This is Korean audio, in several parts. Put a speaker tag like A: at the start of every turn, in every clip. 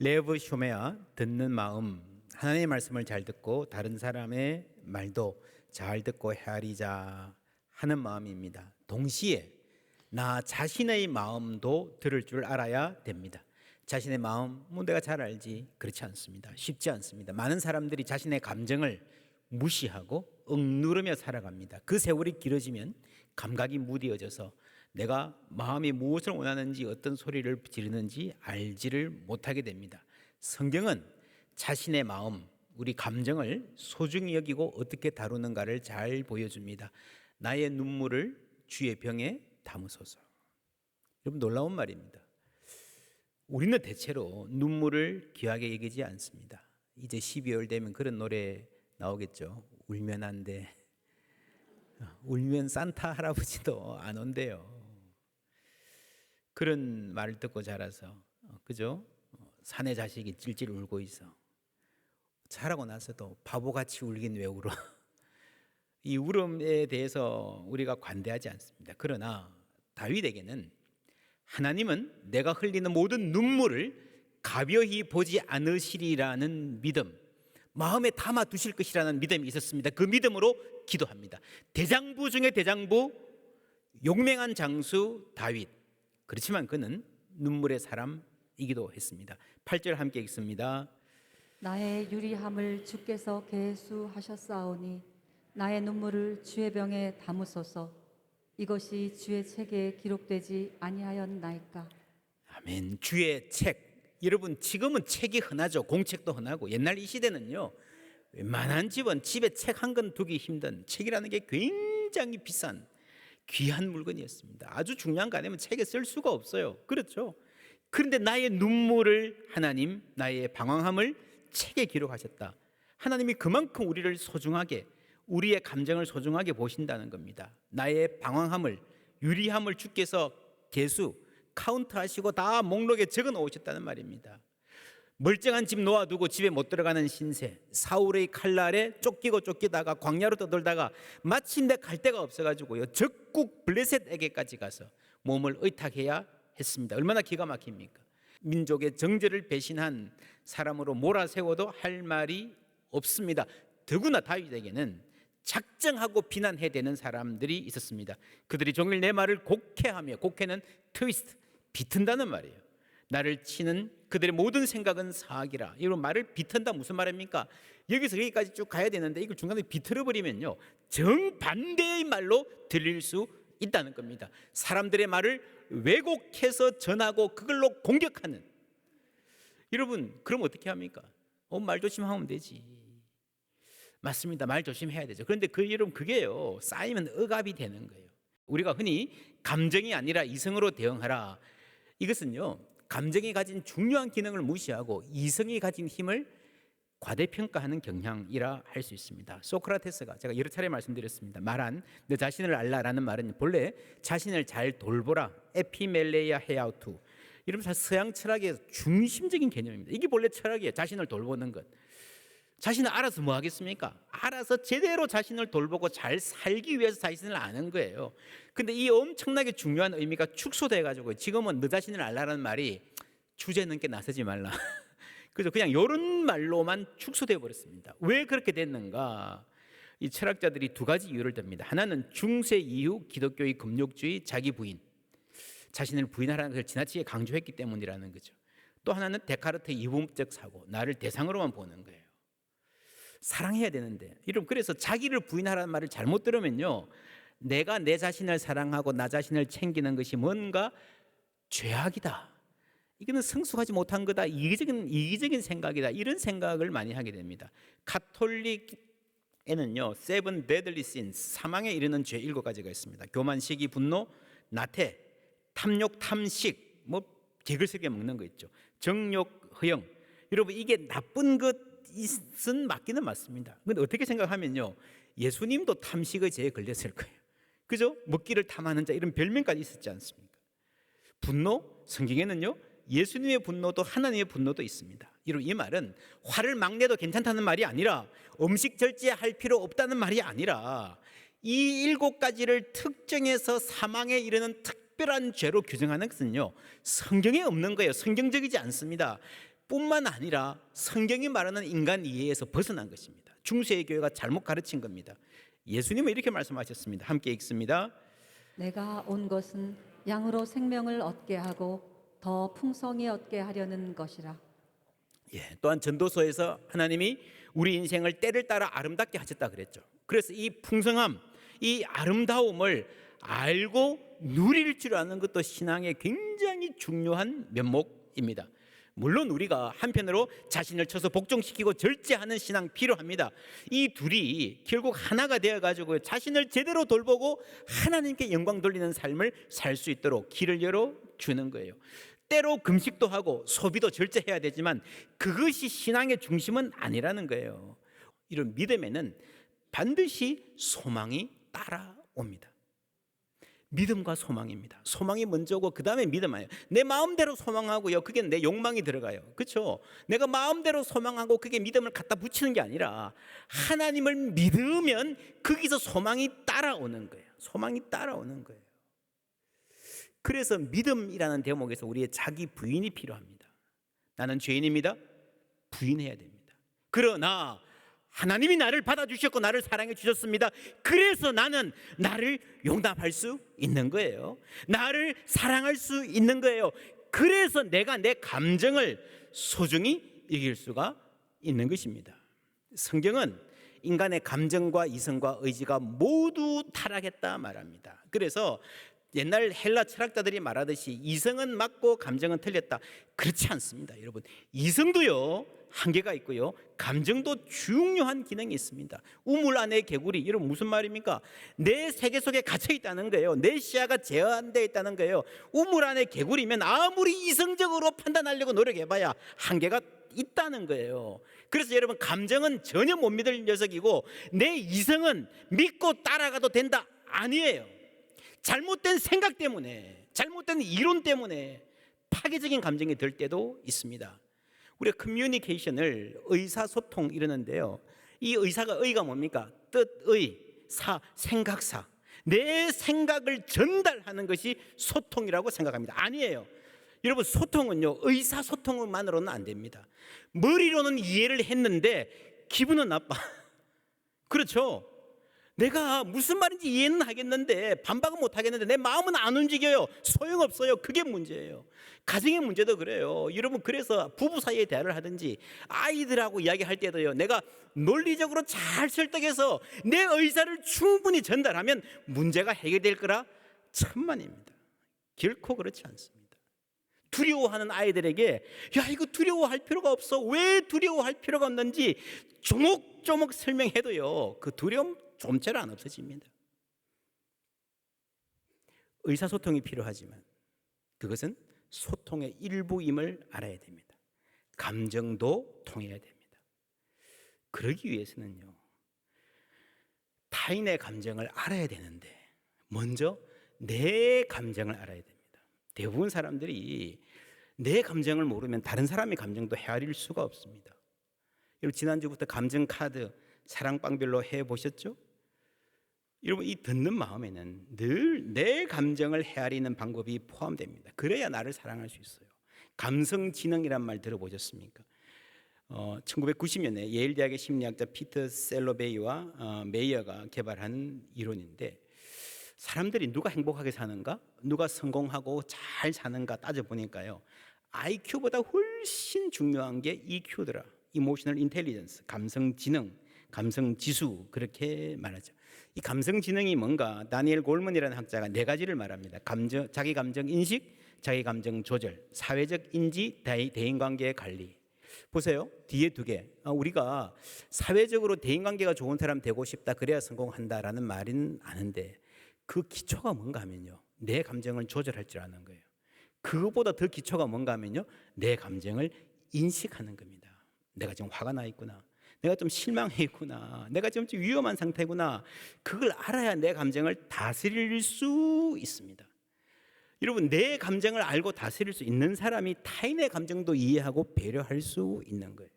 A: 레브 쇼메아, 듣는 마음. 하나님의 말씀을 잘 듣고 다른 사람의 말도 잘 듣고 헤아리자 하는 마음입니다. 동시에 나 자신의 마음도 들을 줄 알아야 됩니다. 자신의 마음, 내가 잘 알지. 그렇지 않습니다. 쉽지 않습니다. 많은 사람들이 자신의 감정을 무시하고 억누르며 살아갑니다. 그 세월이 길어지면 감각이 무뎌져서 내가 마음이 무엇을 원하는지, 어떤 소리를 지르는지 알지를 못하게 됩니다. 성경은 자신의 마음, 우리 감정을 소중히 여기고 어떻게 다루는가를 잘 보여줍니다. 나의 눈물을 주의 병에 담으소서. 여러분, 놀라운 말입니다. 우리는 대체로 눈물을 귀하게 여기지 않습니다. 이제 12월 되면 그런 노래 나오겠죠. 울면 안 돼. 울면 산타 할아버지도 안 온대요. 그런 말을 듣고 자라서, 그죠? 사내 자식이 찔찔 울고 있어. 자라고 나서도 바보같이 울긴 왜 울어? 이 울음에 대해서 우리가 관대하지 않습니다. 그러나 다윗에게는 하나님은 내가 흘리는 모든 눈물을 가벼이 보지 않으시리라는 믿음, 마음에 담아 두실 것이라는 믿음이 있었습니다. 그 믿음으로 기도합니다. 대장부 중에 대장부, 용맹한 장수 다윗. 그렇지만 그는 눈물의 사람이기도 했습니다. 8절 함께 읽습니다.
B: 나의 유리함을 주께서 계수하셨사오니 나의 눈물을 주의 병에 담으소서. 이것이 주의 책에 기록되지 아니하였나이까.
A: 아멘. 주의 책. 여러분, 지금은 책이 흔하죠. 공책도 흔하고. 옛날 이 시대는요, 웬만한 집은 집에 책 한 권 두기 힘든, 책이라는 게 굉장히 비싼 귀한 물건이었습니다. 아주 중요한 거 아니면 책에 쓸 수가 없어요. 그렇죠? 그런데 나의 눈물을 하나님, 나의 방황함을 책에 기록하셨다. 하나님이 그만큼 우리를 소중하게, 우리의 감정을 소중하게 보신다는 겁니다. 나의 방황함을, 유리함을 주께서 카운트하시고 다 목록에 적어 놓으셨다는 말입니다. 멀쩡한 집 놓아두고 집에 못 들어가는 신세, 사울의 칼날에 쫓기다가 광야로 떠돌다가 마침내 갈 데가 없어가지고요, 적국 블레셋에게까지 가서 몸을 의탁해야 했습니다. 얼마나 기가 막힙니까? 민족의 정죄를 배신한 사람으로 몰아세워도 할 말이 없습니다. 더구나 다윗에게는 작정하고 비난해야 되는 사람들이 있었습니다. 그들이 종일 내 말을 곡해하며, 곡해는 트위스트, 비튼다는 말이에요. 나를 치는 그들의 모든 생각은 사악이라. 이런 말을 비튼다 무슨 말입니까? 여기서 여기까지 쭉 가야 되는데 이걸 중간에 비틀어버리면요, 정반대의 말로 들릴 수 있다는 겁니다. 사람들의 말을 왜곡해서 전하고 그걸로 공격하는. 여러분, 그럼 어떻게 합니까? 말 조심하면 되지. 맞습니다. 말 조심해야 되죠. 그런데 여러분, 그게요, 쌓이면 억압이 되는 거예요. 우리가 흔히 감정이 아니라 이성으로 대응하라. 이것은요, 감정이 가진 중요한 기능을 무시하고 이성이 가진 힘을 과대평가하는 경향이라 할 수 있습니다. 소크라테스가, 제가 여러 차례 말씀드렸습니다, 말한 너 자신을 알라라는 말은 본래 자신을 잘 돌보라, 에피멜레이아 헤아우투, 이런 서양 철학의 중심적인 개념입니다. 이게 본래 철학이에요. 자신을 돌보는 것. 자신을 알아서 뭐 하겠습니까? 알아서 제대로 자신을 돌보고 잘 살기 위해서 자신을 아는 거예요. 근데 이 엄청나게 중요한 의미가 축소돼가지고 지금은 너 자신을 알라는 말이 주제 넘게 나서지 말라. 그래서 그냥 이런 말로만 축소되어 버렸습니다. 왜 그렇게 됐는가? 이 철학자들이 두 가지 이유를 듭니다. 하나는 중세 이후 기독교의 금욕주의, 자기 부인, 자신을 부인하라는 것을 지나치게 강조했기 때문이라는 거죠. 또 하나는 데카르트의 이분법적 사고, 나를 대상으로만 보는 거예요. 사랑해야 되는데, 여러분, 그래서 자기를 부인하라는 말을 잘못 들으면요, 내가 내 자신을 사랑하고 나 자신을 챙기는 것이 뭔가 죄악이다, 이거는 성숙하지 못한 거다, 이기적인 생각이다, 이런 생각을 많이 하게 됩니다. 가톨릭에는요, 세븐 데들리 신, 사망에 이르는 죄 7가지가 있습니다. 교만, 시기, 분노, 나태, 탐욕, 탐식, 개글스럽게 먹는 거 있죠. 정욕, 허영. 여러분, 이게 나쁜 것은 맞기는 맞습니다. 그런데 어떻게 생각하면요, 예수님도 탐식의 죄에 걸렸을 거예요. 그죠? 먹기를 탐하는 자, 이런 별명까지 있었지 않습니까? 분노, 성경에는요, 예수님의 분노도 하나님의 분노도 있습니다. 이 말은 화를 막 내도 괜찮다는 말이 아니라, 음식 절제할 필요 없다는 말이 아니라, 이 7가지를 특정해서 사망에 이르는 특별한 죄로 규정하는 것은요, 성경에 없는 거예요. 성경적이지 않습니다. 뿐만 아니라 성경이 말하는 인간 이해에서 벗어난 것입니다. 중세의 교회가 잘못 가르친 겁니다. 예수님은 이렇게 말씀하셨습니다. 함께 읽습니다.
B: 내가 온 것은 양으로 생명을 얻게 하고 더 풍성히 얻게 하려는 것이라.
A: 또한 전도서에서 하나님이 우리 인생을 때를 따라 아름답게 하셨다 그랬죠. 그래서 이 풍성함, 이 아름다움을 알고 누릴 줄 아는 것도 신앙의 굉장히 중요한 면목입니다. 물론 우리가 한편으로 자신을 쳐서 복종시키고 절제하는 신앙 필요합니다. 이 둘이 결국 하나가 되어가지고 자신을 제대로 돌보고 하나님께 영광 돌리는 삶을 살 수 있도록 길을 열어주는 거예요. 때로 금식도 하고 소비도 절제해야 되지만 그것이 신앙의 중심은 아니라는 거예요. 이런 믿음에는 반드시 소망이 따라옵니다. 믿음과 소망입니다. 소망이 먼저 오고 그 다음에 믿음이에요. 내 마음대로 소망하고요, 그게 내 욕망이 들어가요. 그렇죠? 내가 마음대로 소망하고 그게 믿음을 갖다 붙이는 게 아니라 하나님을 믿으면 거기서 소망이 따라오는 거예요. 소망이 따라오는 거예요. 그래서 믿음이라는 대목에서 우리의 자기 부인이 필요합니다. 나는 죄인입니다. 부인해야 됩니다. 그러나 하나님이 나를 받아주셨고 나를 사랑해 주셨습니다. 그래서 나는 나를 용납할 수 있는 거예요. 나를 사랑할 수 있는 거예요. 그래서 내가 내 감정을 소중히 여길 수가 있는 것입니다. 성경은 인간의 감정과 이성과 의지가 모두 타락했다 말합니다. 그래서 옛날 헬라 철학자들이 말하듯이 이성은 맞고 감정은 틀렸다. 그렇지 않습니다, 여러분. 이성도요 한계가 있고요, 감정도 중요한 기능이 있습니다. 우물 안에 개구리, 여러분 무슨 말입니까? 내 세계 속에 갇혀 있다는 거예요. 내 시야가 제한되어 있다는 거예요. 우물 안에 개구리면 아무리 이성적으로 판단하려고 노력해봐야 한계가 있다는 거예요. 그래서 여러분, 감정은 전혀 못 믿을 녀석이고 내 이성은 믿고 따라가도 된다, 아니에요. 잘못된 생각 때문에, 잘못된 이론 때문에 파괴적인 감정이 들 때도 있습니다. 우리가 커뮤니케이션을 의사소통 이러는데요, 이 의사가, 의가 뭡니까? 뜻의, 사, 생각사. 내 생각을 전달하는 것이 소통이라고 생각합니다. 아니에요. 여러분, 소통은요 의사소통만으로는 안 됩니다. 머리로는 이해를 했는데 기분은 나빠. 그렇죠? 내가 무슨 말인지 이해는 하겠는데 반박은 못 하겠는데 내 마음은 안 움직여요. 소용없어요. 그게 문제예요. 가정의 문제도 그래요. 여러분, 그래서 부부 사이에 대화를 하든지 아이들하고 이야기할 때도요, 내가 논리적으로 잘 설득해서 내 의사를 충분히 전달하면 문제가 해결될 거라 천만입니다. 결코 그렇지 않습니다. 두려워하는 아이들에게 야, 이거 두려워할 필요가 없어, 왜 두려워할 필요가 없는지 조목조목 설명해도요, 그 두려움 좀처럼 안 없어집니다. 의사소통이 필요하지만 그것은 소통의 일부임을 알아야 됩니다. 감정도 통해야 됩니다. 그러기 위해서는요, 타인의 감정을 알아야 되는데 먼저 내 감정을 알아야 됩니다. 대부분 사람들이 내 감정을 모르면 다른 사람의 감정도 헤아릴 수가 없습니다. 여러분, 지난주부터 감정 카드 사랑방별로 해보셨죠? 여러분, 이 듣는 마음에는 늘 내 감정을 헤아리는 방법이 포함됩니다. 그래야 나를 사랑할 수 있어요. 감성지능이란 말 들어보셨습니까? 1990년에 예일대학의 심리학자 피터 셀로베이와 메이어가 개발한 이론인데, 사람들이 누가 행복하게 사는가, 누가 성공하고 잘 사는가 따져보니까요, IQ보다 훨씬 중요한 게 EQ더라. 이모셔널 인텔리전스, 감성지능, 감성지수, 그렇게 말하죠. 이 감성지능이 뭔가, 다니엘 골먼이라는 학자가 네 가지를 말합니다. 자기 감정 인식, 자기 감정 조절, 사회적 인지, 대인관계의 관리. 보세요, 뒤에 두 개. 우리가 사회적으로 대인관계가 좋은 사람 되고 싶다, 그래야 성공한다라는 말은 아는데 그 기초가 뭔가 하면요, 내 감정을 조절할 줄 아는 거예요. 그것보다 더 기초가 뭔가 하면요, 내 감정을 인식하는 겁니다. 내가 지금 화가 나 있구나, 내가 좀 실망해 있구나, 내가 지금 좀 위험한 상태구나. 그걸 알아야 내 감정을 다스릴 수 있습니다. 여러분, 내 감정을 알고 다스릴 수 있는 사람이 타인의 감정도 이해하고 배려할 수 있는 거예요.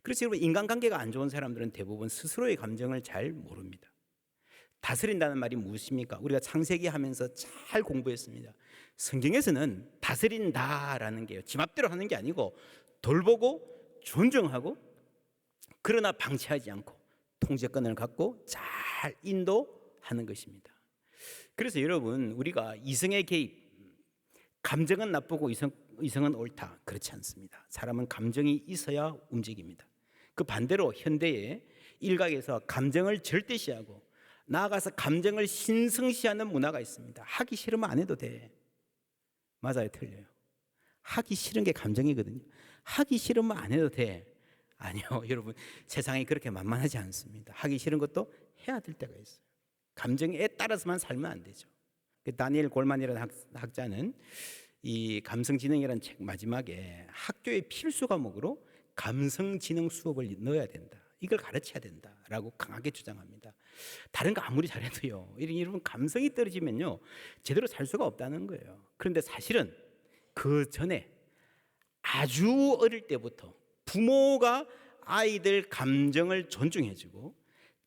A: 그래서 여러분, 인간관계가 안 좋은 사람들은 대부분 스스로의 감정을 잘 모릅니다. 다스린다는 말이 무엇입니까? 우리가 창세기 하면서 잘 공부했습니다. 성경에서는 다스린다라는 게요, 지 맘대로 하는 게 아니고 돌보고 존중하고 그러나 방치하지 않고 통제권을 갖고 잘 인도하는 것입니다. 그래서 여러분, 우리가 이성의 개입, 감정은 나쁘고 이성은 옳다, 그렇지 않습니다. 사람은 감정이 있어야 움직입니다. 그 반대로 현대의 일각에서 감정을 절대시하고 나아가서 감정을 신성시하는 문화가 있습니다. 하기 싫으면 안 해도 돼. 맞아요, 틀려요? 하기 싫은 게 감정이거든요. 하기 싫으면 안 해도 돼. 아니요, 여러분, 세상이 그렇게 만만하지 않습니다. 하기 싫은 것도 해야 될 때가 있어요. 감정에 따라서만 살면 안 되죠. 다니엘 골만이라는 학자는 이 감성지능이라는 책 마지막에 학교의 필수 과목으로 감성지능 수업을 넣어야 된다, 이걸 가르쳐야 된다라고 강하게 주장합니다. 다른 거 아무리 잘해도요, 여러분, 감성이 떨어지면요 제대로 살 수가 없다는 거예요. 그런데 사실은 그 전에 아주 어릴 때부터 부모가 아이들 감정을 존중해주고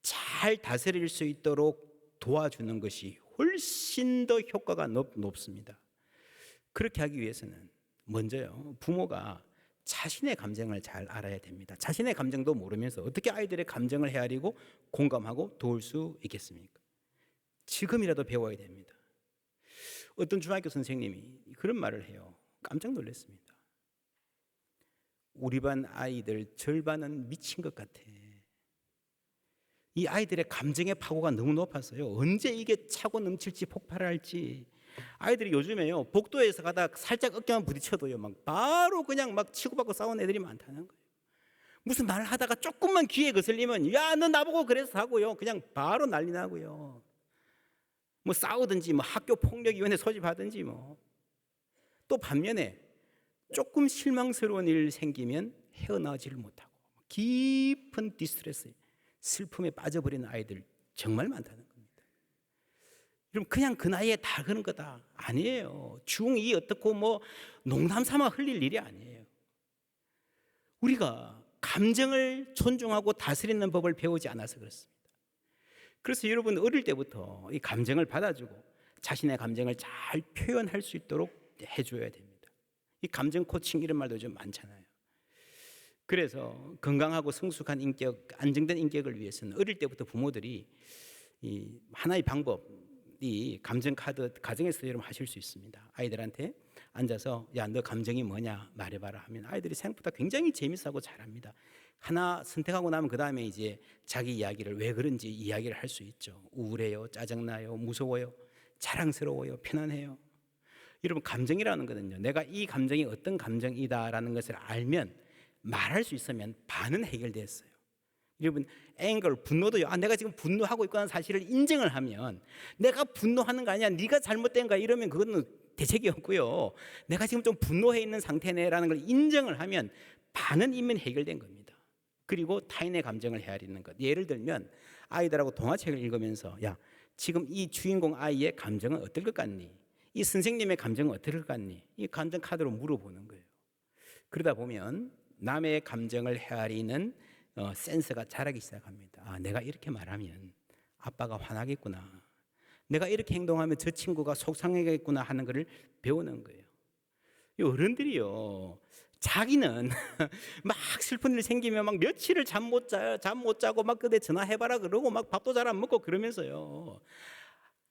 A: 잘 다스릴 수 있도록 도와주는 것이 훨씬 더 효과가 높습니다. 그렇게 하기 위해서는 먼저요, 부모가 자신의 감정을 잘 알아야 됩니다. 자신의 감정도 모르면서 어떻게 아이들의 감정을 헤아리고 공감하고 도울 수 있겠습니까? 지금이라도 배워야 됩니다. 어떤 중학교 선생님이 그런 말을 해요. 깜짝 놀랐습니다. 우리 반 아이들 절반은 미친 것 같아. 이 아이들의 감정의 파고가 너무 높았어요. 언제 이게 차고 넘칠지 폭발할지. 아이들이 요즘에요, 복도에서 가다 살짝 어깨만 부딪혀도요 막 바로 그냥 막 치고받고 싸우는 애들이 많다는 거예요. 무슨 말 하다가 조금만 귀에 거슬리면 야, 너 나보고 그래서 하고요, 그냥 바로 난리 나고요. 뭐 싸우든지 뭐 학교 폭력위원회 소집하든지 뭐. 또 반면에 조금 실망스러운 일 생기면 헤어나오지를 못하고 깊은 디스트레스, 슬픔에 빠져버리는 아이들 정말 많다는 겁니다. 그럼 그냥 그 나이에 다 그런 거다, 아니에요. 중2 어떻고 뭐 농담 삼아 흘릴 일이 아니에요. 우리가 감정을 존중하고 다스리는 법을 배우지 않아서 그렇습니다. 그래서 여러분, 어릴 때부터 이 감정을 받아주고 자신의 감정을 잘 표현할 수 있도록 해줘야 됩니다. 이 감정 코칭 이런 말도 좀 많잖아요. 그래서 건강하고 성숙한 인격, 안정된 인격을 위해서는 어릴 때부터 부모들이 이 하나의 방법이 감정 카드 가정에서 여러분 하실 수 있습니다. 아이들한테 앉아서 야, 너 감정이 뭐냐 말해봐라 하면 아이들이 생각보다 굉장히 재밌어하고 잘합니다. 하나 선택하고 나면 그 다음에 이제 자기 이야기를 왜 그런지 이야기를 할 수 있죠. 우울해요, 짜증나요, 무서워요, 자랑스러워요, 편안해요. 여러분, 감정이라는 거는요, 내가 이 감정이 어떤 감정이다라는 것을 알면, 말할 수 있으면 반은 해결됐어요. 여러분, 앵글, 분노도요, 내가 지금 분노하고 있다는 사실을 인정을 하면, 내가 분노하는 거 아니야, 네가 잘못된 거야 이러면 그거는 대책이 없고요, 내가 지금 좀 분노해 있는 상태네라는 걸 인정을 하면 반은 이면 해결된 겁니다. 그리고 타인의 감정을 헤아리는 것. 예를 들면 아이들하고 동화책을 읽으면서 야, 지금 이 주인공 아이의 감정은 어떨 것 같니? 이 선생님의 감정은 어떨 것 같니? 이 감정 카드로 물어보는 거예요. 그러다 보면 남의 감정을 헤아리는 센서가 자라기 시작합니다. 아, 내가 이렇게 말하면 아빠가 화나겠구나, 내가 이렇게 행동하면 저 친구가 속상하겠구나 하는 것을 배우는 거예요. 이 어른들이요, 자기는 막 슬픈 일 생기면 막 며칠을 잠 못 자고 막 그대 전화해봐라 그러고 막 밥도 잘 안 먹고 그러면서요,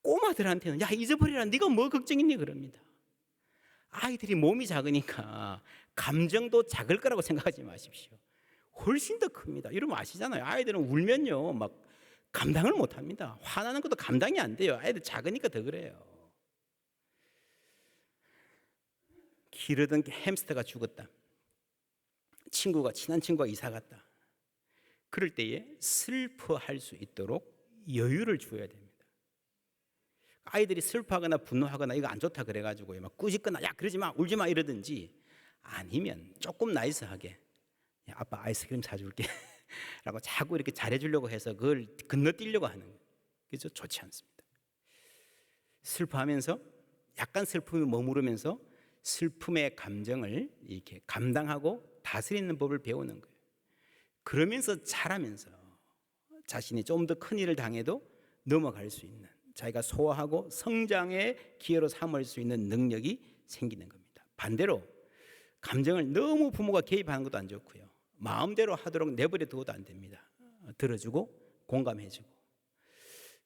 A: 꼬마들한테는 야, 잊어버리라, 네가 뭐 걱정이니 그럽니다. 아이들이 몸이 작으니까 감정도 작을 거라고 생각하지 마십시오. 훨씬 더 큽니다. 여러분 아시잖아요. 아이들은 울면요 막 감당을 못 합니다. 화나는 것도 감당이 안 돼요. 아이들 작으니까 더 그래요. 기르던 햄스터가 죽었다. 친한 친구가 이사 갔다. 그럴 때에 슬퍼할 수 있도록 여유를 주어야 됩니다. 아이들이 슬퍼하거나 분노하거나 이거 안 좋다 그래가지고 막 꾸짖거나 야 그러지 마, 울지 마 이러든지, 아니면 조금 나이스하게 야, 아빠 아이스크림 사줄게 라고 자꾸 이렇게 잘해주려고 해서 그걸 건너뛰려고 하는 거예요. 그래서 좋지 않습니다. 슬퍼하면서 약간 슬픔에 머무르면서 슬픔의 감정을 이렇게 감당하고 다스리는 법을 배우는 거예요. 그러면서 자라면서 자신이 좀 더 큰 일을 당해도 넘어갈 수 있는, 자기가 소화하고 성장의 기회로 삼을 수 있는 능력이 생기는 겁니다. 반대로 감정을 너무 부모가 개입하는 것도 안 좋고요. 마음대로 하도록 내버려 두어도 안 됩니다. 들어주고 공감해주고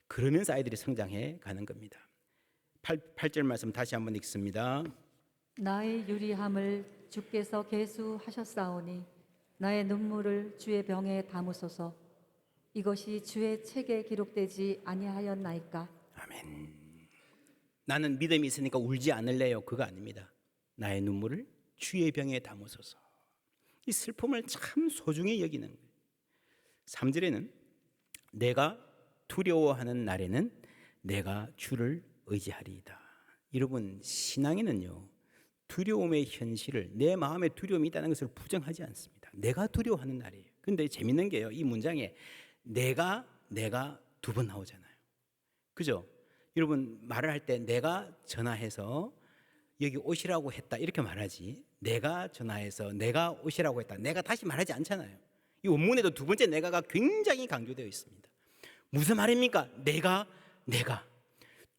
A: 그러면서 아이들이 성장해 가는 겁니다. 8절 말씀 다시 한번 읽습니다.
B: 나의 유리함을 주께서 계수하셨사오니 나의 눈물을 주의 병에 담으소서. 이것이 주의 책에 기록되지 아니하였나이까.
A: 아멘. 나는 믿음이 있으니까 울지 않을래요. 그거 아닙니다. 나의 눈물을 주의 병에 담으소서. 이 슬픔을 참 소중히 여기는 거예요. 3절에는 내가 두려워하는 날에는 내가 주를 의지하리이다. 여러분, 신앙인은요, 두려움의 현실을, 내 마음에 두려움이 있다는 것을 부정하지 않습니다. 내가 두려워하는 날이에요. 근데 재밌는 게요, 이 문장에 내가 두 번 나오잖아요. 그죠? 여러분, 말을 할 때 내가 전화해서 여기 오시라고 했다 이렇게 말하지, 내가 전화해서 내가 오시라고 했다, 내가 다시 말하지 않잖아요. 이 원문에도 두 번째 내가가 굉장히 강조되어 있습니다. 무슨 말입니까? 내가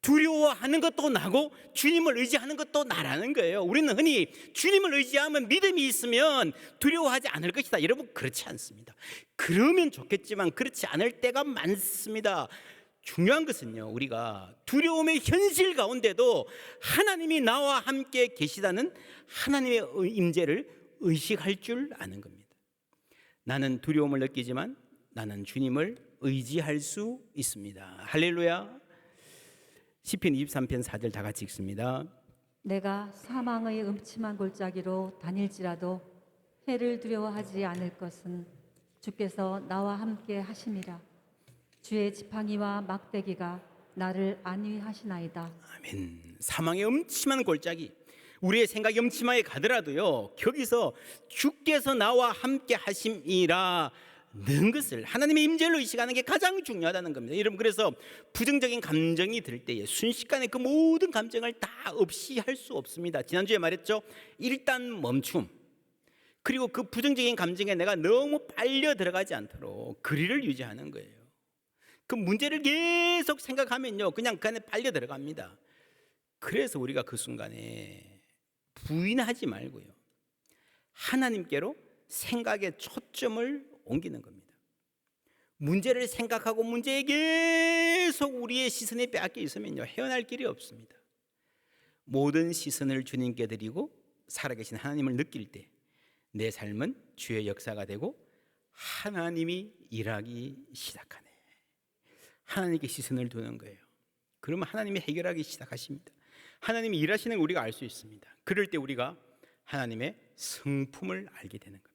A: 두려워하는 것도 나고 주님을 의지하는 것도 나라는 거예요. 우리는 흔히 주님을 의지하면, 믿음이 있으면 두려워하지 않을 것이다. 여러분, 그렇지 않습니다. 그러면 좋겠지만 그렇지 않을 때가 많습니다. 중요한 것은요, 우리가 두려움의 현실 가운데도 하나님이 나와 함께 계시다는 하나님의 임재를 의식할 줄 아는 겁니다. 나는 두려움을 느끼지만 나는 주님을 의지할 수 있습니다. 할렐루야. 시편 23편 4절 다 같이 읽습니다.
B: 내가 사망의 음침한 골짜기로 다닐지라도 해를 두려워하지 않을 것은 주께서 나와 함께 하심이라. 주의 지팡이와 막대기가 나를 안위하시나이다.
A: 아멘. 사망의 음침한 골짜기, 우리의 생각이 음침하게 가더라도요, 거기서 주께서 나와 함께 하심이라 는 것을, 하나님의 임재를 의식하는 게 가장 중요하다는 겁니다. 여러분, 그래서 부정적인 감정이 들 때에 순식간에 그 모든 감정을 다 없이 할 수 없습니다. 지난주에 말했죠. 일단 멈춤, 그리고 그 부정적인 감정에 내가 너무 빨려 들어가지 않도록 거리를 유지하는 거예요. 그 문제를 계속 생각하면요, 그냥 그 안에 빨려 들어갑니다. 그래서 우리가 그 순간에 부인하지 말고요, 하나님께로 생각의 초점을 옮기는 겁니다. 문제를 생각하고 문제에 계속 우리의 시선이 빼앗겨 있으면요, 헤어날 길이 없습니다. 모든 시선을 주님께 드리고 살아계신 하나님을 느낄 때 내 삶은 주의 역사가 되고 하나님이 일하기 시작하네. 하나님께 시선을 두는 거예요. 그러면 하나님이 해결하기 시작하십니다. 하나님이 일하시는 걸 우리가 알 수 있습니다. 그럴 때 우리가 하나님의 성품을 알게 되는 겁니다.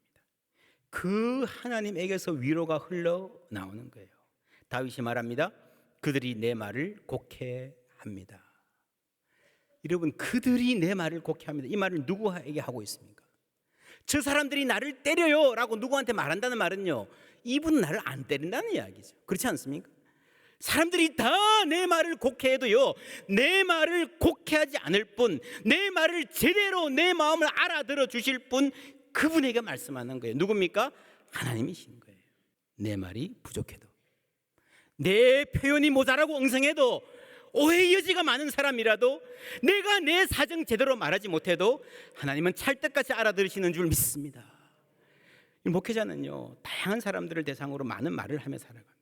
A: 그 하나님에게서 위로가 흘러나오는 거예요. 다윗이 말합니다. 그들이 내 말을 곡해합니다. 여러분, 그들이 내 말을 곡해합니다. 이 말을 누구에게 하고 있습니까? 저 사람들이 나를 때려요 라고 누구한테 말한다는 말은요, 이분은 나를 안 때린다는 이야기죠. 그렇지 않습니까? 사람들이 다 내 말을 곡해해도요, 내 말을 곡해하지 않을 분, 내 말을 제대로 내 마음을 알아들어 주실 분, 그분에게 말씀하는 거예요. 누굽니까? 하나님이신 거예요. 내 말이 부족해도, 내 표현이 모자라고 엉성해도, 오해의 여지가 많은 사람이라도, 내가 내 사정 제대로 말하지 못해도 하나님은 찰떡같이 알아들으시는 줄 믿습니다. 목회자는요, 다양한 사람들을 대상으로 많은 말을 하며 살아갑니다.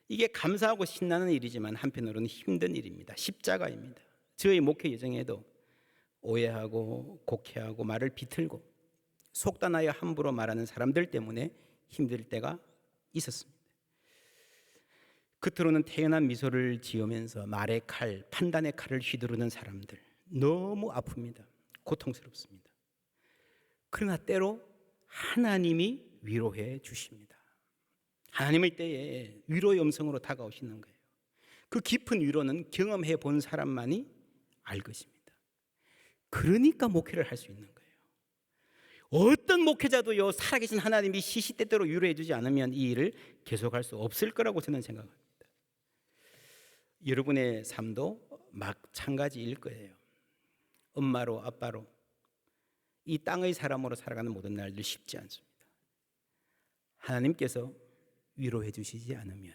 A: 이게 감사하고 신나는 일이지만 한편으로는 힘든 일입니다. 십자가입니다. 저의 목회 여정에도 오해하고 곡해하고 말을 비틀고 속단하여 함부로 말하는 사람들 때문에 힘들 때가 있었습니다. 겉으로는 태연한 미소를 지으면서 말의 칼, 판단의 칼을 휘두르는 사람들, 너무 아픕니다. 고통스럽습니다. 그러나 때로 하나님이 위로해 주십니다. 하나님의 때에 위로의 음성으로 다가오시는 거예요. 그 깊은 위로는 경험해 본 사람만이 알 것입니다. 그러니까 목회를 할 수 있는 거예요. 어떤 목회자도요, 살아계신 하나님이 시시때때로 위로해 주지 않으면 이 일을 계속할 수 없을 거라고 저는 생각합니다. 여러분의 삶도 마찬가지일 거예요. 엄마로 아빠로 이 땅의 사람으로 살아가는 모든 날들 쉽지 않습니다. 하나님께서 위로해 주시지 않으면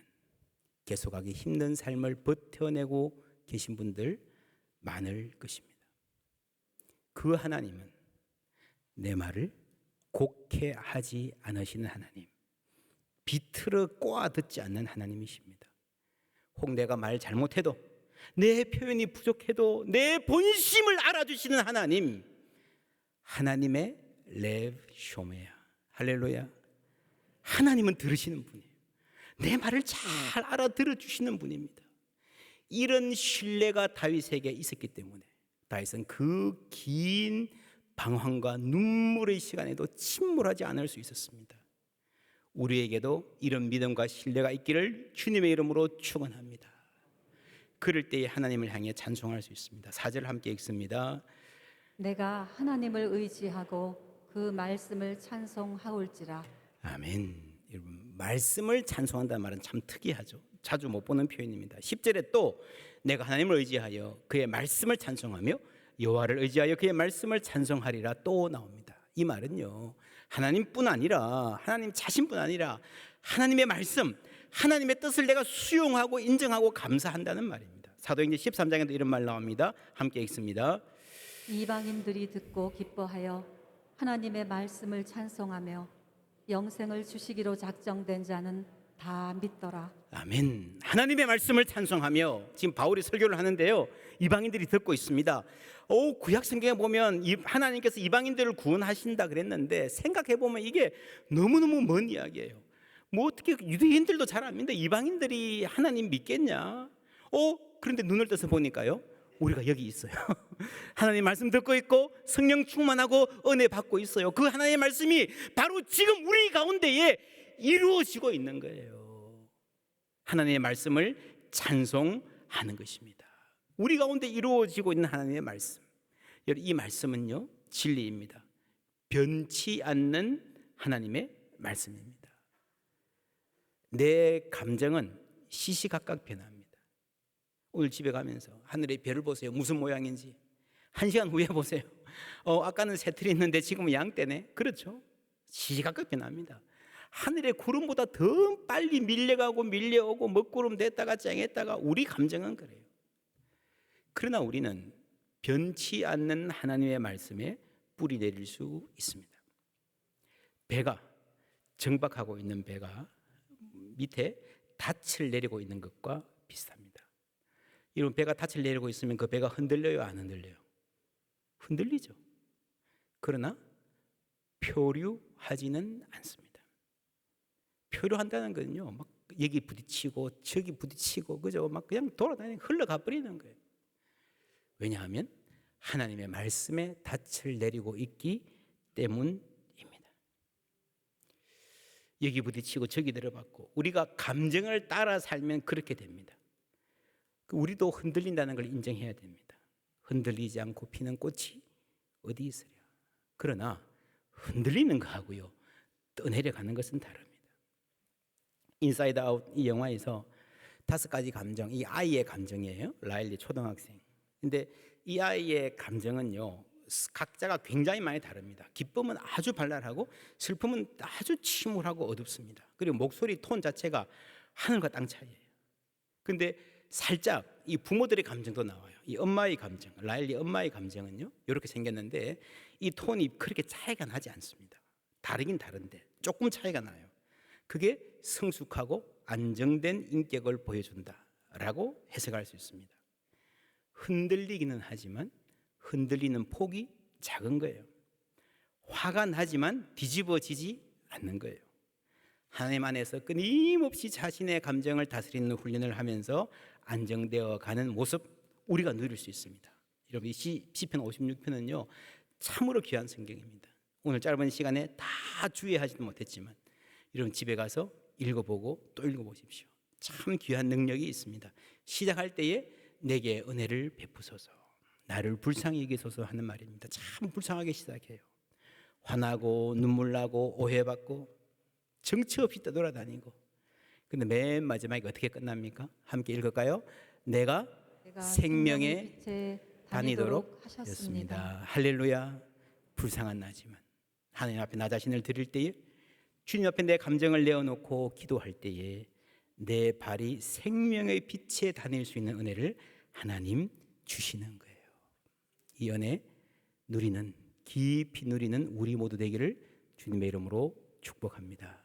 A: 계속하기 힘든 삶을 버텨내고 계신 분들 많을 것입니다. 그 하나님은 내 말을 곡해 하지 않으시는 하나님, 비틀어 꼬아 듣지 않는 하나님이십니다. 혹 내가 말 잘못해도, 내 표현이 부족해도 내 본심을 알아주시는 하나님, 하나님의 레브 쇼메야. 할렐루야. 하나님은 들으시는 분이에요. 내 말을 잘 알아들어 주시는 분입니다. 이런 신뢰가 다윗에게 있었기 때문에 다윗은 그 긴 방황과 눈물의 시간에도 침몰하지 않을 수 있었습니다. 우리에게도 이런 믿음과 신뢰가 있기를 주님의 이름으로 축원합니다. 그럴 때에 하나님을 향해 찬송할 수 있습니다. 4절 함께 읽습니다.
B: 내가 하나님을 의지하고 그 말씀을 찬송하올지라.
A: 아멘. 여러분, 말씀을 찬송한다는 말은 참 특이하죠. 자주 못 보는 표현입니다. 10절에 또 내가 하나님을 의지하여 그의 말씀을 찬송하며 여호와를 의지하여 그의 말씀을 찬송하리라 또 나옵니다. 이 말은요, 하나님뿐 아니라 하나님 자신뿐 아니라 하나님의 말씀, 하나님의 뜻을 내가 수용하고 인정하고 감사한다는 말입니다. 사도행전 13장에도 이런 말 나옵니다. 함께 읽습니다.
B: 이방인들이 듣고 기뻐하여 하나님의 말씀을 찬송하며 영생을 주시기로 작정된 자는 다 믿더라.
A: 아멘. 하나님의 말씀을 찬송하며, 지금 바울이 설교를 하는데요, 이방인들이 듣고 있습니다. 구약 성경에 보면 하나님께서 이방인들을 구원하신다 그랬는데, 생각해 보면 이게 너무너무 먼 이야기예요. 뭐 어떻게 유대인들도 잘 안 믿는데 이방인들이 하나님 믿겠냐? 그런데 눈을 떠서 보니까요, 우리가 여기 있어요. 하나님 말씀 듣고 있고 성령 충만하고 은혜 받고 있어요. 그 하나님의 말씀이 바로 지금 우리 가운데에 이루어지고 있는 거예요. 하나님의 말씀을 찬송하는 것입니다. 우리 가운데 이루어지고 있는 하나님의 말씀, 이 말씀은요, 진리입니다. 변치 않는 하나님의 말씀입니다. 내 감정은 시시각각 변합니다. 오늘 집에 가면서 하늘의 별을 보세요. 무슨 모양인지 1시간 후에 보세요. 아까는 새틀이 있는데 지금은 양떼네. 그렇죠? 시시각각 변합니다. 하늘의 구름보다 더 빨리 밀려가고 밀려오고 먹구름 됐다가 쨍했다가 우리 감정은 그래요. 그러나 우리는 변치 않는 하나님의 말씀에 뿌리 내릴 수 있습니다. 배가, 정박하고 있는 배가 밑에 닻을 내리고 있는 것과 비슷합니다. 이런 배가 닻을 내리고 있으면 그 배가 흔들려요, 안 흔들려요? 흔들리죠. 그러나 표류하지는 않습니다. 표류한다는 건요, 막 여기 부딪히고 저기 부딪히고 그죠? 막 그냥 돌아다니고 흘러가 버리는 거예요. 왜냐하면 하나님의 말씀에 닻을 내리고 있기 때문입니다. 여기 부딪히고 저기 들어봤고, 우리가 감정을 따라 살면 그렇게 됩니다. 우리도 흔들린다는 걸 인정해야 됩니다. 흔들리지 않고 피는 꽃이 어디 있으랴. 그러나 흔들리는 거하고요, 떠내려가는 것은 다릅니다. 인사이드 아웃 이 영화에서 5가지 감정, 이 아이의 감정이에요. 라일리 초등학생. 근데 이 아이의 감정은요, 각자가 굉장히 많이 다릅니다. 기쁨은 아주 발랄하고 슬픔은 아주 침울하고 어둡습니다. 그리고 목소리 톤 자체가 하늘과 땅 차이예요. 근데 살짝 이 부모들의 감정도 나와요. 이 엄마의 감정, 라일리 엄마의 감정은요, 이렇게 생겼는데 이 톤이 그렇게 차이가 나지 않습니다. 다르긴 다른데 조금 차이가 나요. 그게 성숙하고 안정된 인격을 보여준다라고 해석할 수 있습니다. 흔들리기는 하지만 흔들리는 폭이 작은 거예요. 화가 나지만 뒤집어지지 않는 거예요. 하나님 안에서 끊임없이 자신의 감정을 다스리는 훈련을 하면서 안정되어 가는 모습, 우리가 누릴 수 있습니다. 여러분, 이 시편 56편은요 참으로 귀한 성경입니다. 오늘 짧은 시간에 다 주의하지도 못했지만 여러분 집에 가서 읽어보고 또 읽어보십시오. 참 귀한 능력이 있습니다. 시작할 때에 내게 은혜를 베푸소서, 나를 불쌍히 여기소서 하는 말입니다. 참 불쌍하게 시작해요. 화나고 눈물 나고 오해받고 정처 없이 떠돌아다니고, 근데 맨 마지막에 어떻게 끝납니까? 함께 읽을까요? 내가 생명의
B: 빛에
A: 다니도록 하셨습니다. 할렐루야. 불쌍한 나지만 하나님 앞에 나 자신을 드릴 때에, 주님 앞에 내 감정을 내어놓고 기도할 때에 내 발이 생명의 빛에 다닐 수 있는 은혜를 하나님 주시는 거예요. 이 은혜 누리는 깊이 누리는 우리 모두 되기를 주님의 이름으로 축복합니다.